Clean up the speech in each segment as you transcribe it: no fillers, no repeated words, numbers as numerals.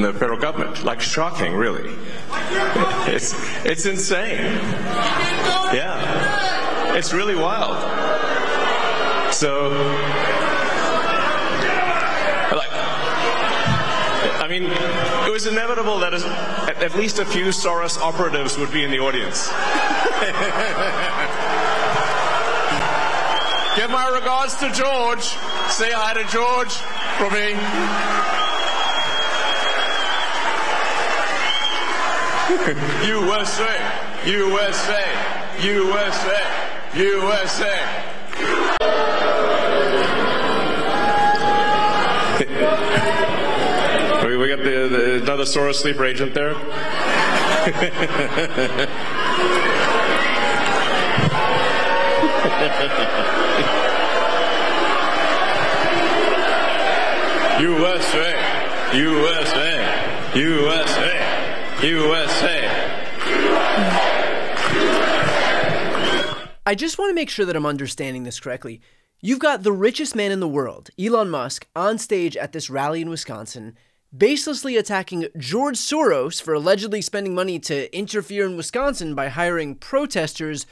the federal government. Like, shocking, really. It's insane. Yeah. It's really wild. So, I mean, it was inevitable that at least a few Soros operatives would be in the audience. Give my regards to George. Say hi to George from me. USA, USA, USA, USA. We got another Soros sleeper agent there. USA, USA, USA, USA. I just want to make sure that I'm understanding this correctly. You've got the richest man in the world, Elon Musk, on stage at this rally in Wisconsin, baselessly attacking George Soros for allegedly spending money to interfere in Wisconsin by hiring protesters,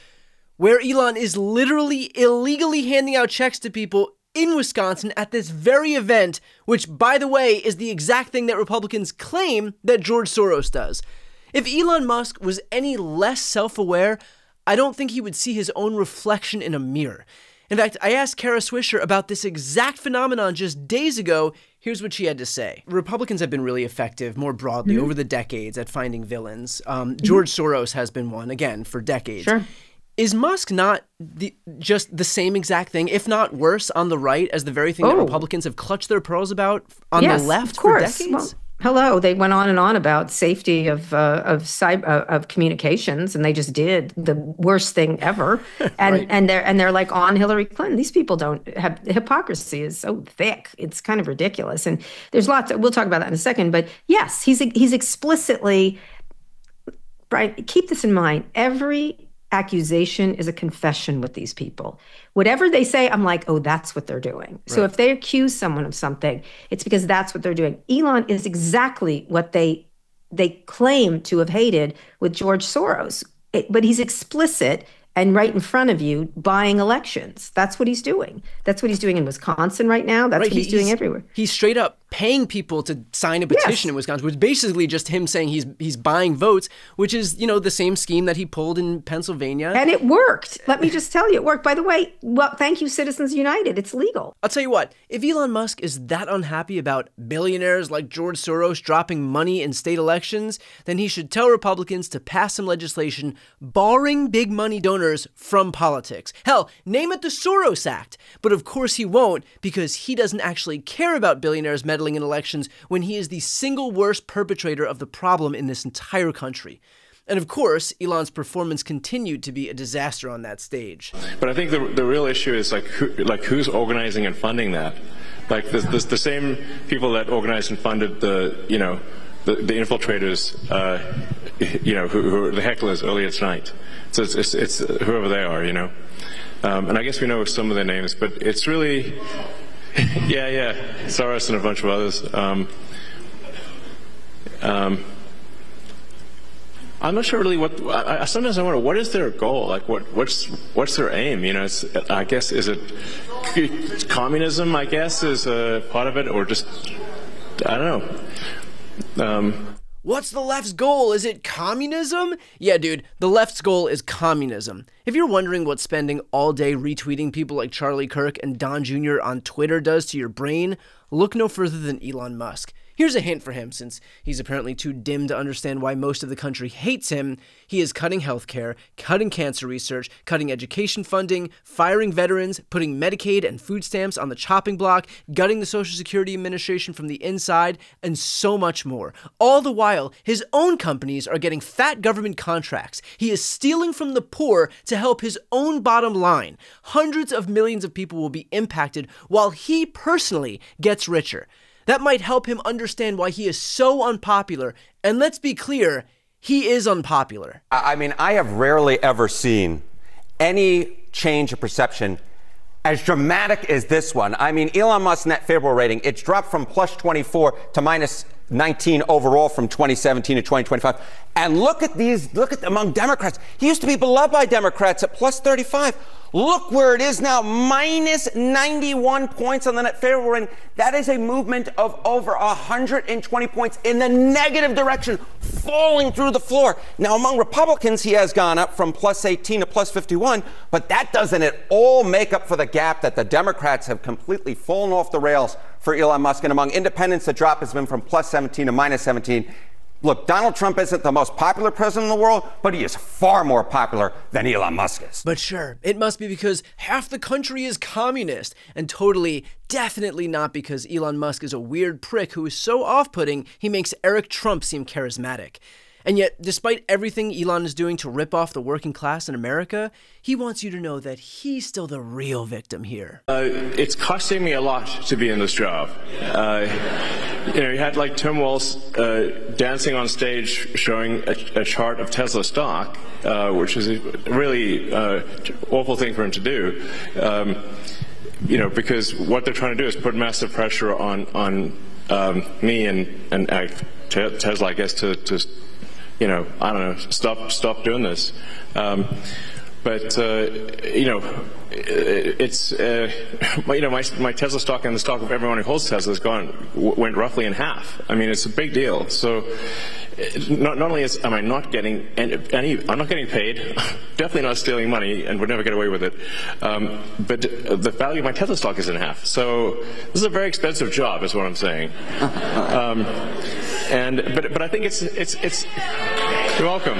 where Elon is literally illegally handing out checks to people in Wisconsin at this very event, which, by the way, is the exact thing that Republicans claim that George Soros does. If Elon Musk was any less self-aware, I don't think he would see his own reflection in a mirror. In fact, I asked Kara Swisher about this exact phenomenon just days ago. Here's what she had to say. Republicans have been really effective more broadly over the decades at finding villains. George Soros has been one, again, for decades. Sure. Is Musk not just the same exact thing, if not worse, on the right as the very thing that Republicans have clutched their pearls about on the left for decades? Well, hello, they went on and on about safety of communications, and they just did the worst thing ever. And and they're like on Hillary Clinton. These people don't have, the hypocrisy is so thick. It's kind of ridiculous. And there's lots. We'll talk about that in a second. But yes, he's explicitly. Brian, keep this in mind. Every accusation is a confession with these people. Whatever they say, I'm like, oh, that's what they're doing. Right. So if they accuse someone of something, it's because that's what they're doing. Elon is exactly what they claim to have hated with George Soros. But he's explicit and right in front of you buying elections. That's what he's doing. That's what he's doing in Wisconsin right now. That's what he's doing everywhere. He's straight up paying people to sign a petition in Wisconsin, which is basically just him saying he's buying votes, which is, the same scheme that he pulled in Pennsylvania. And it worked. Let me just tell you, it worked. By the way, well, thank you, Citizens United. It's legal. I'll tell you what, if Elon Musk is that unhappy about billionaires like George Soros dropping money in state elections, then he should tell Republicans to pass some legislation barring big money donors from politics. Hell, name it the Soros Act. But of course he won't, because he doesn't actually care about billionaires meddling in elections when he is the single worst perpetrator of the problem in this entire country. And of course, Elon's performance continued to be a disaster on that stage. But I think the real issue is who's organizing and funding that? Like the same people that organized and funded the infiltrators, who were the hecklers earlier tonight. So it's whoever they are, and I guess we know some of their names, but it's really, Soros and a bunch of others. I'm not sure really sometimes I wonder, what is their goal? Like, what's their aim? I guess, is it communism, I guess, is a part of it, or just, I don't know. What's the left's goal? Is it communism? Yeah, dude, the left's goal is communism. If you're wondering what spending all day retweeting people like Charlie Kirk and Don Jr. on Twitter does to your brain, look no further than Elon Musk. Here's a hint for him, since he's apparently too dim to understand why most of the country hates him. He is cutting healthcare, cutting cancer research, cutting education funding, firing veterans, putting Medicaid and food stamps on the chopping block, gutting the Social Security Administration from the inside, and so much more. All the while, his own companies are getting fat government contracts. He is stealing from the poor to help his own bottom line. Hundreds of millions of people will be impacted while he personally gets richer. That might help him understand why he is so unpopular. And let's be clear, he is unpopular. I mean, I have rarely ever seen any change of perception as dramatic as this one. I mean, Elon Musk's net favorable rating, it's dropped from plus 24 to minus 19 overall from 2017 to 2025. And look at among Democrats. He used to be beloved by Democrats at plus 35. Look where it is now, minus 91 points on the net favorable rating. That is a movement of over 120 points in the negative direction, falling through the floor. Now, among Republicans, he has gone up from plus 18 to plus 51, but that doesn't at all make up for the gap that the Democrats have completely fallen off the rails for Elon Musk. And among independents, the drop has been from plus 17 to minus 17. Look, Donald Trump isn't the most popular president in the world, but he is far more popular than Elon Musk is. But sure, it must be because half the country is communist, and totally, definitely not because Elon Musk is a weird prick who is so off-putting he makes Eric Trump seem charismatic. And yet, despite everything Elon is doing to rip off the working class in America, he wants you to know that he's still the real victim here. It's costing me a lot to be in this job. You had like Tim Walz dancing on stage showing a chart of Tesla stock, which is a really awful thing for him to do. Because what they're trying to do is put massive pressure on me and Tesla, I guess, to I don't know, stop doing this. It's my Tesla stock and the stock of everyone who holds Tesla went roughly in half. I mean, it's a big deal. So not only am I not getting I'm not getting paid, definitely not stealing money, and would never get away with it. But the value of my Tesla stock is in half. So this is a very expensive job, is what I'm saying. But I think it's you're welcome.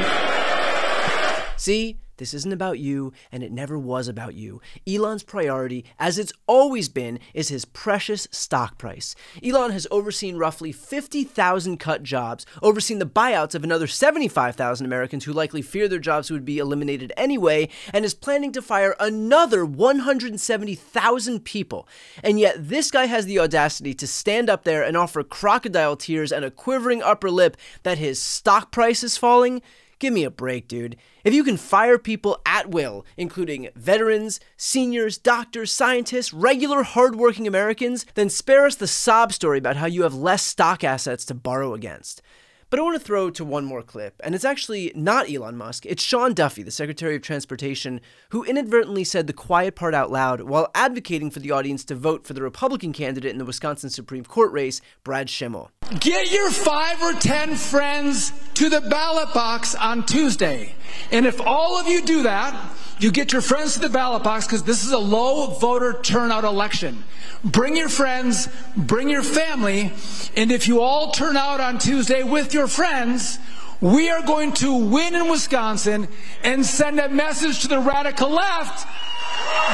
See? This isn't about you, and it never was about you. Elon's priority, as it's always been, is his precious stock price. Elon has overseen roughly 50,000 cut jobs, overseen the buyouts of another 75,000 Americans who likely fear their jobs would be eliminated anyway, and is planning to fire another 170,000 people. And yet this guy has the audacity to stand up there and offer crocodile tears and a quivering upper lip that his stock price is falling? Give me a break, dude. If you can fire people at will, including veterans, seniors, doctors, scientists, regular hardworking Americans, then spare us the sob story about how you have less stock assets to borrow against. But I want to throw to one more clip, and it's actually not Elon Musk, it's Sean Duffy, the Secretary of Transportation, who inadvertently said the quiet part out loud while advocating for the audience to vote for the Republican candidate in the Wisconsin Supreme Court race, Brad Schimmel. Get your 5 or 10 friends to the ballot box on Tuesday. And if all of you do that, you get your friends to the ballot box because this is a low voter turnout election. Bring your friends, bring your family, and if you all turn out on Tuesday with your friends, we are going to win in Wisconsin and send a message to the radical left.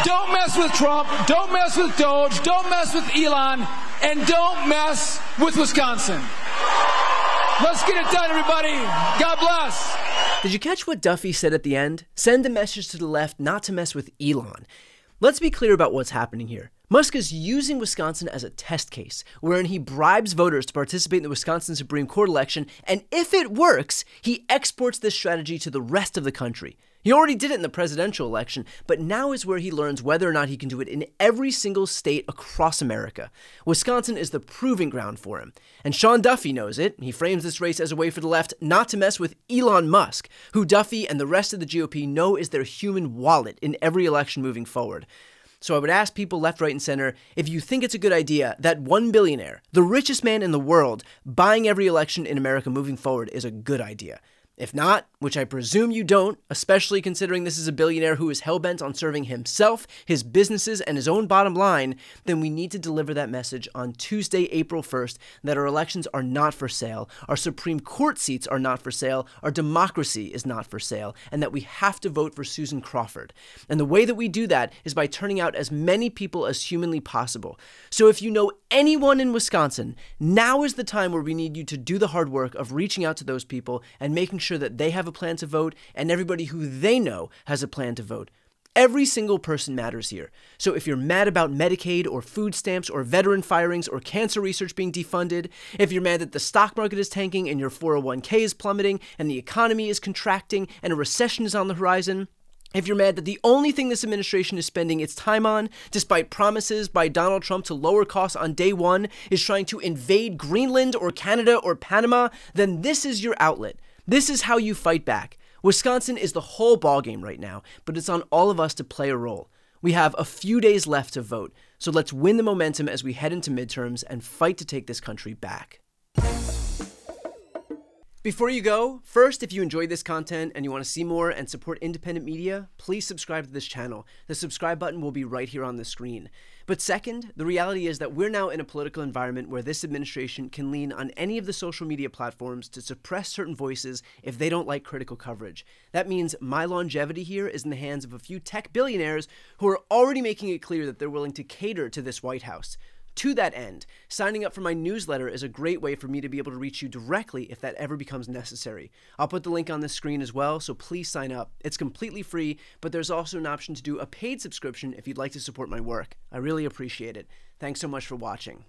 Don't mess with Trump, don't mess with Doge, don't mess with Elon, and don't mess with Wisconsin. Let's get it done, everybody. God bless. Did you catch what Duffy said at the end? Send a message to the left not to mess with Elon. Let's be clear about what's happening here. Musk is using Wisconsin as a test case, wherein he bribes voters to participate in the Wisconsin Supreme Court election, and if it works, he exports this strategy to the rest of the country. He already did it in the presidential election, but now is where he learns whether or not he can do it in every single state across America. Wisconsin is the proving ground for him. And Sean Duffy knows it. He frames this race as a way for the left not to mess with Elon Musk, who Duffy and the rest of the GOP know is their human wallet in every election moving forward. So I would ask people left, right, and center, if you think it's a good idea that one billionaire, the richest man in the world, buying every election in America moving forward is a good idea. If not, which I presume you don't, especially considering this is a billionaire who is hell-bent on serving himself, his businesses, and his own bottom line, then we need to deliver that message on Tuesday, April 1st, that our elections are not for sale, our Supreme Court seats are not for sale, our democracy is not for sale, and that we have to vote for Susan Crawford. And the way that we do that is by turning out as many people as humanly possible. So if you know anyone in Wisconsin, now is the time where we need you to do the hard work of reaching out to those people and making sure that they have a plan to vote and everybody who they know has a plan to vote. Every single person matters here. So if you're mad about Medicaid or food stamps or veteran firings or cancer research being defunded, if you're mad that the stock market is tanking and your 401k is plummeting and the economy is contracting and a recession is on the horizon, If you're mad that the only thing this administration is spending its time on, despite promises by Donald Trump to lower costs on day one, is trying to invade Greenland or Canada or Panama, then this is your outlet. This is how you fight back. Wisconsin is the whole ballgame right now, but it's on all of us to play a role. We have a few days left to vote, so let's win the momentum as we head into midterms and fight to take this country back. Before you go, first, if you enjoyed this content and you want to see more and support independent media, please subscribe to this channel. The subscribe button will be right here on the screen. But second, the reality is that we're now in a political environment where this administration can lean on any of the social media platforms to suppress certain voices if they don't like critical coverage. That means my longevity here is in the hands of a few tech billionaires who are already making it clear that they're willing to cater to this White House. To that end, signing up for my newsletter is a great way for me to be able to reach you directly if that ever becomes necessary. I'll put the link on the screen as well, so please sign up. It's completely free, but there's also an option to do a paid subscription if you'd like to support my work. I really appreciate it. Thanks so much for watching.